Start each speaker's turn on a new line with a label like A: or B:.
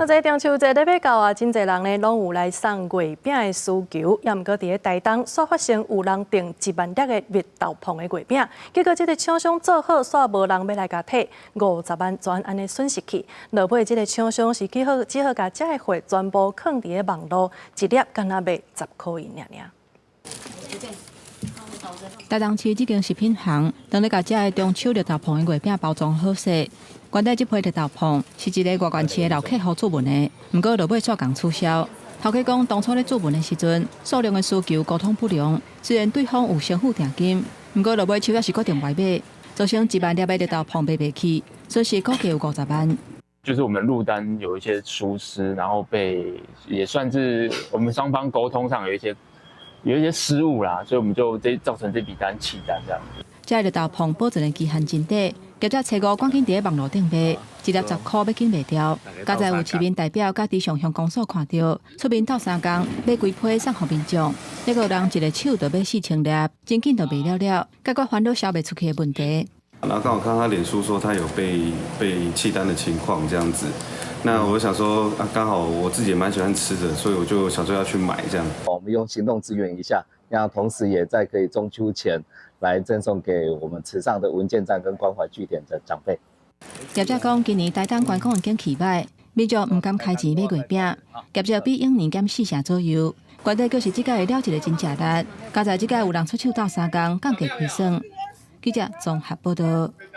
A: 在中秋节咧要到啊，真侪人呢拢有来送月饼的需求，也毋过伫咧台东煞发生有人订1万粒的蜜豆椪的月饼，结果这个厂商做好煞无人要来甲退，50万全安尼损失去。落尾这个厂商是只好甲这个货全部放伫咧网络，一粒敢若卖10块银尔。
B: 台东市这间食品行，当咧甲这个中秋绿豆椪的月饼包装好势。原来这批绿豆椪是一个外县市的老客户注文的，不过落尾煞共促销。头家讲，当初咧注文的时阵，数量的需求沟通不良，虽然对方有先付定金，不过落尾手也是决定外买，造成1万粒的绿豆椪卖袂去，损失估计有50万。
C: 就是我们入单有一些疏失，然后也算是我们双方沟通上有一些失误啦，所以我们就造成这笔单弃单这样。
B: 这绿豆椪保存的期限真短，业者找5赶紧伫网络顶卖，一粒10块要紧卖掉。加在有市民代表甲伫上乡公所看到，出面斗3工买几批送互民众，结果人一个手就买4000粒，真紧就卖了，结果烦恼销袂出去的问题。
D: 然后刚好看他脸书说他有被弃单的情况这样子，那我想说刚好我自己也蛮喜欢吃的，所以我就想说要去买这样。
E: 我们用行动支援一下，那同时也在可以中秋前来赠送给我们池上的文件站跟关怀据点的长辈。
B: 业者讲，今年台东观光环境起歹，民众唔敢开钱买月饼，业者比往年减4成左右。关键就是这届会了一个真正力，加在这届有人出手斗3工，降低亏损。记者综合报道。